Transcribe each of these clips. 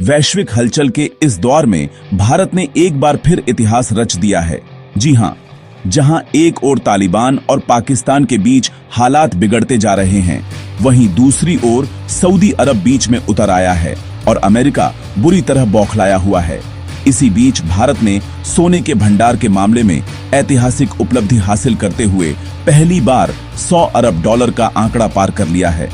वैश्विक हलचल के इस दौर में भारत ने एक बार फिर इतिहास रच दिया है। जी हां, जहां एक ओर तालिबान और पाकिस्तान के बीच हालात बिगड़ते जा रहे हैं, वहीं दूसरी ओर सऊदी अरब बीच में उतर आया है और अमेरिका बुरी तरह बौखलाया हुआ है। इसी बीच भारत ने सोने के भंडार के मामले में ऐतिहासिक उपलब्धि हासिल करते हुए पहली बार 100 अरब डॉलर का आंकड़ा पार कर लिया है।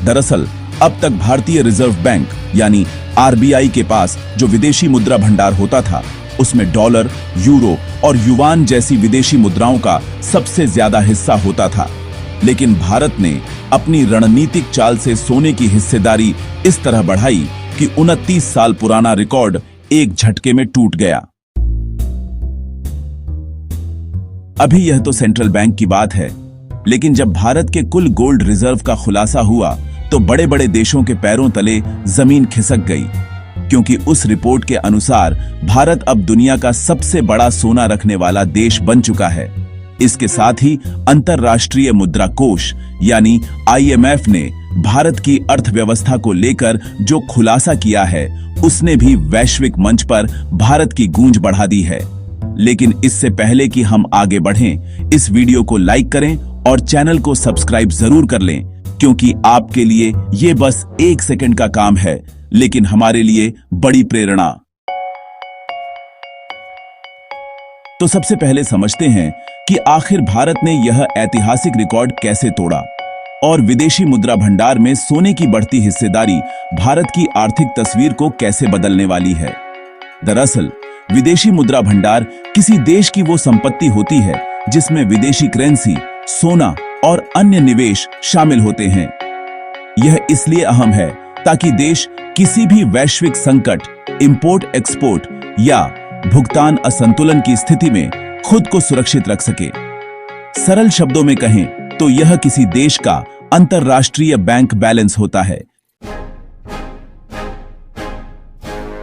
दरअसल अब तक भारतीय रिजर्व बैंक यानी आरबीआई के पास जो विदेशी मुद्रा भंडार होता था, उसमें डॉलर, यूरो और युवान जैसी विदेशी मुद्राओं का सबसे ज्यादा हिस्सा होता था। लेकिन भारत ने अपनी रणनीतिक चाल से सोने की हिस्सेदारी इस तरह बढ़ाई कि 29 साल पुराना रिकॉर्ड एक झटके में टूट गया। अभी यह तो सेंट्रल बैंक की बात है, लेकिन जब भारत के कुल गोल्ड रिजर्व का खुलासा हुआ तो बड़े बड़े देशों के पैरों तले जमीन खिसक गई, क्योंकि उस रिपोर्ट के अनुसार भारत अब दुनिया का सबसे बड़ा सोना रखने वाला देश बन चुका है। इसके साथ ही अंतर्राष्ट्रीय मुद्रा कोष यानी आईएमएफ ने भारत की अर्थव्यवस्था को लेकर जो खुलासा किया है, उसने भी वैश्विक मंच पर भारत की गूंज बढ़ा दी है। लेकिन इससे पहले कि हम आगे बढ़ें, इस वीडियो को लाइक करें और चैनल को सब्सक्राइब जरूर कर लें, क्योंकि आपके लिए ये बस 1 सेकंड का काम है, लेकिन हमारे लिए बड़ी प्रेरणा। तो सबसे पहले समझते हैं कि आखिर भारत ने यह ऐतिहासिक रिकॉर्ड कैसे तोड़ा और विदेशी मुद्रा भंडार में सोने की बढ़ती हिस्सेदारी भारत की आर्थिक तस्वीर को कैसे बदलने वाली है। दरअसल विदेशी मुद्रा भंडार किसी देश की वो संपत्ति होती है जिसमें विदेशी करेंसी, सोना और अन्य निवेश शामिल होते हैं। यह इसलिए अहम है ताकि देश किसी भी वैश्विक संकट, इंपोर्ट एक्सपोर्ट या भुगतान असंतुलन की स्थिति में खुद को सुरक्षित रख सके। सरल शब्दों में कहें तो यह किसी देश का अंतर्राष्ट्रीय बैंक बैलेंस होता है।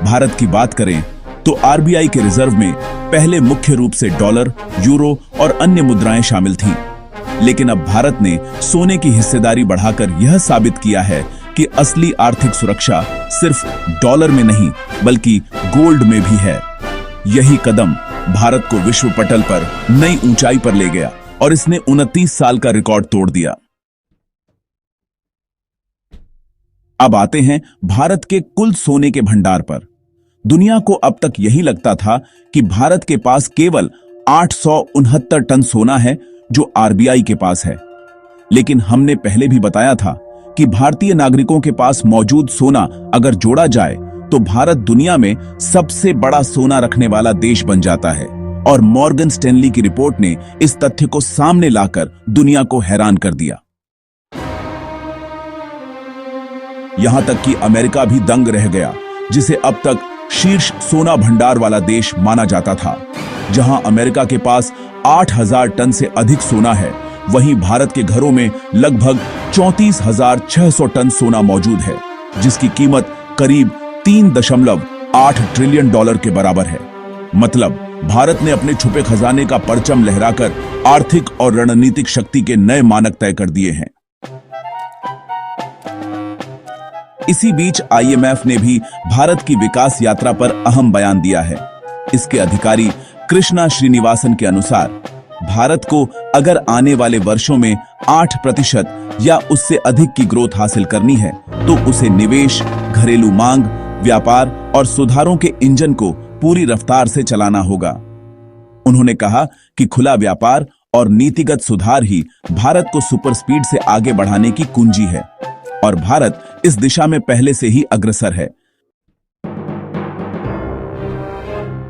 भारत की बात करें तो आरबीआई के रिजर्व में पहले मुख्य रूप से डॉलर, यूरो और अन्य मुद्राएं शामिल थीं। लेकिन अब भारत ने सोने की हिस्सेदारी बढ़ाकर यह साबित किया है कि असली आर्थिक सुरक्षा सिर्फ डॉलर में नहीं बल्कि गोल्ड में भी है। यही कदम भारत को विश्व पटल पर नई ऊंचाई पर ले गया और इसने 29 साल का रिकॉर्ड तोड़ दिया। अब आते हैं भारत के कुल सोने के भंडार पर। दुनिया को अब तक यही लगता था कि भारत के पास केवल 869 टन सोना है जो आरबीआई के पास है। लेकिन हमने पहले भी बताया था कि भारतीय नागरिकों के पास मौजूद सोना अगर जोड़ा जाए तो भारत दुनिया में सबसे बड़ा सोना रखने वाला देश बन जाता है। और मॉर्गन स्टैनली की रिपोर्ट ने इस तथ्य को सामने लाकर दुनिया को हैरान कर दिया। यहां तक कि अमेरिका भी दंग रह गया, जिसे अब तक शीर्ष सोना भंडार वाला देश माना जाता था। जहां अमेरिका के पास 8000 टन से अधिक सोना है, वहीं भारत के घरों में लगभग 34,600 टन सोना मौजूद है, जिसकी कीमत करीब 3.8 ट्रिलियन डॉलर के बराबर है। मतलब भारत ने अपने छुपे खजाने का परचम लहराकर आर्थिक और रणनीतिक शक्ति के नए मानक तय कर दिए हैं। इसी बीच आईएमएफ ने भी भारत की विकास यात्रा पर अहम बयान दिया है। इसके अधिकारी कृष्णा श्रीनिवासन के अनुसार भारत को अगर आने वाले वर्षों में 8% या उससे अधिक की ग्रोथ हासिल करनी है तो उसे निवेश, घरेलू मांग, व्यापार और सुधारों के इंजन को पूरी रफ्तार से चलाना होगा। उन्होंने कहा कि खुला व्यापार और नीतिगत सुधार ही भारत को सुपर स्पीड से आगे बढ़ाने की कुंजी है और भारत इस दिशा में पहले से ही अग्रसर है।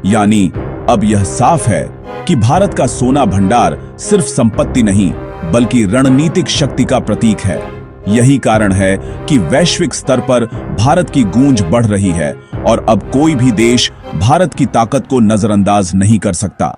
यानी अब यह साफ है कि भारत का सोना भंडार सिर्फ संपत्ति नहीं बल्कि रणनीतिक शक्ति का प्रतीक है। यही कारण है कि वैश्विक स्तर पर भारत की गूंज बढ़ रही है और अब कोई भी देश भारत की ताकत को नजरअंदाज नहीं कर सकता।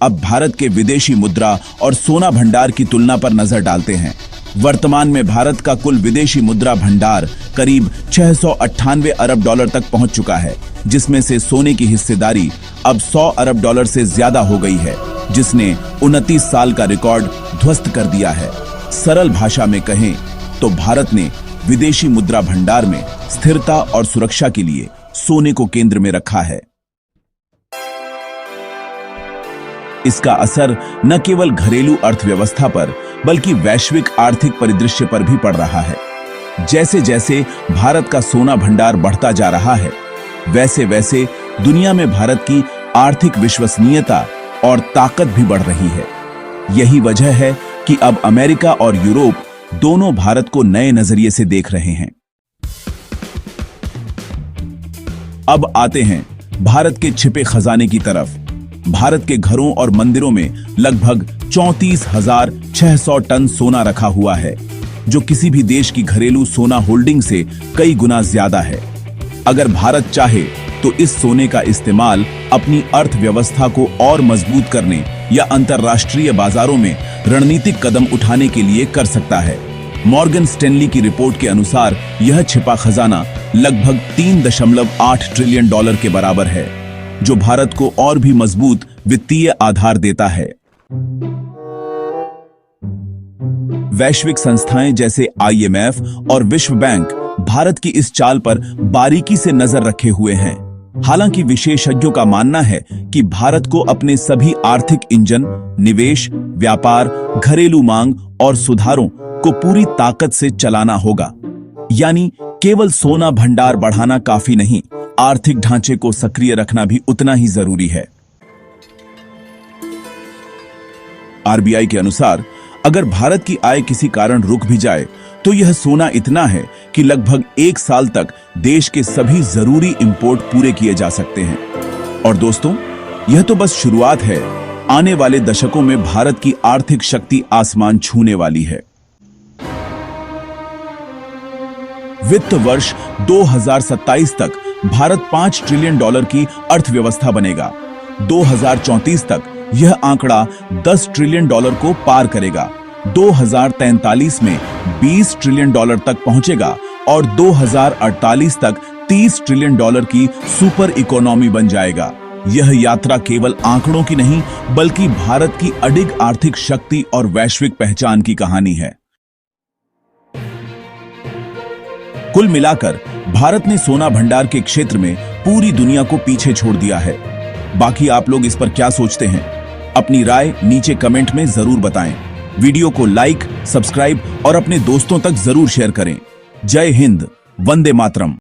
अब भारत के विदेशी मुद्रा और सोना भंडार की तुलना पर नजर डालते हैं। वर्तमान में भारत का कुल विदेशी मुद्रा भंडार करीब 698 अरब डॉलर तक पहुंच चुका है, जिसमें से सोने की हिस्सेदारी अब 100 अरब डॉलर से ज्यादा हो गई है, जिसने 29 साल का रिकॉर्ड ध्वस्त कर दिया है। सरल भाषा में कहें तो भारत ने विदेशी मुद्रा भंडार में स्थिरता और सुरक्षा के लिए सोने को केंद्र में रखा है। इसका असर न केवल घरेलू अर्थव्यवस्था पर बल्कि वैश्विक आर्थिक परिदृश्य पर भी पड़ रहा है। जैसे जैसे भारत का सोना भंडार बढ़ता जा रहा है, वैसे वैसे दुनिया में भारत की आर्थिक विश्वसनीयता और ताकत भी बढ़ रही है। यही वजह है कि अब अमेरिका और यूरोप दोनों भारत को नए नजरिए से देख रहे हैं। अब आते हैं भारत के छिपे खजाने की तरफ। भारत के घरों और मंदिरों में लगभग 34,600 टन सोना रखा हुआ है, जो किसी भी देश की घरेलू सोना होल्डिंग से कई गुना ज्यादा है। अगर भारत चाहे तो इस सोने का इस्तेमाल अपनी अर्थव्यवस्था को और मजबूत करने या अंतर्राष्ट्रीय बाजारों में रणनीतिक कदम उठाने के लिए कर सकता है। मॉर्गन स्टैनली की रिपोर्ट के अनुसार यह छिपा खजाना लगभग 3.8 ट्रिलियन डॉलर के बराबर है, जो भारत को और भी मजबूत वित्तीय आधार देता है। वैश्विक संस्थाएं जैसे IMF और विश्व बैंक भारत की इस चाल पर बारीकी से नजर रखे हुए हैं। हालांकि विशेषज्ञों का मानना है कि भारत को अपने सभी आर्थिक इंजन, निवेश, व्यापार, घरेलू मांग और सुधारों को पूरी ताकत से चलाना होगा। यानी केवल सोना भंडार बढ़ाना काफी नहीं, आर्थिक ढांचे को सक्रिय रखना भी उतना ही जरूरी है। RBI के अनुसार अगर भारत की आय किसी कारण रुक भी जाए तो यह सोना इतना है कि लगभग 1 साल तक देश के सभी जरूरी इंपोर्ट पूरे किए जा सकते हैं। और दोस्तों, यह तो बस शुरुआत है। आने वाले दशकों में भारत की आर्थिक शक्ति आसमान छूने वाली है। वित्त वर्ष 2027 तक भारत 5 ट्रिलियन डॉलर की अर्थव्यवस्था बनेगा। 2034 तक यह आंकड़ा 10 ट्रिलियन डॉलर को पार करेगा। 2043 में 20 ट्रिलियन डॉलर तक पहुंचेगा और 2048 तक 30 ट्रिलियन डॉलर की सुपर इकोनॉमी बन जाएगा। यह यात्रा केवल आंकड़ों की नहीं, बल्कि भारत की अडिग आर्थिक शक्ति और वैश्विक पहचान की कहानी है। कुल मिलाकर भारत ने सोना भंडार के क्षेत्र में पूरी दुनिया को पीछे छोड़ दिया है। बाकी आप लोग इस पर क्या सोचते हैं? अपनी राय नीचे कमेंट में जरूर बताएं। वीडियो को लाइक, सब्सक्राइब और अपने दोस्तों तक जरूर शेयर करें। जय हिंद, वंदे मातरम।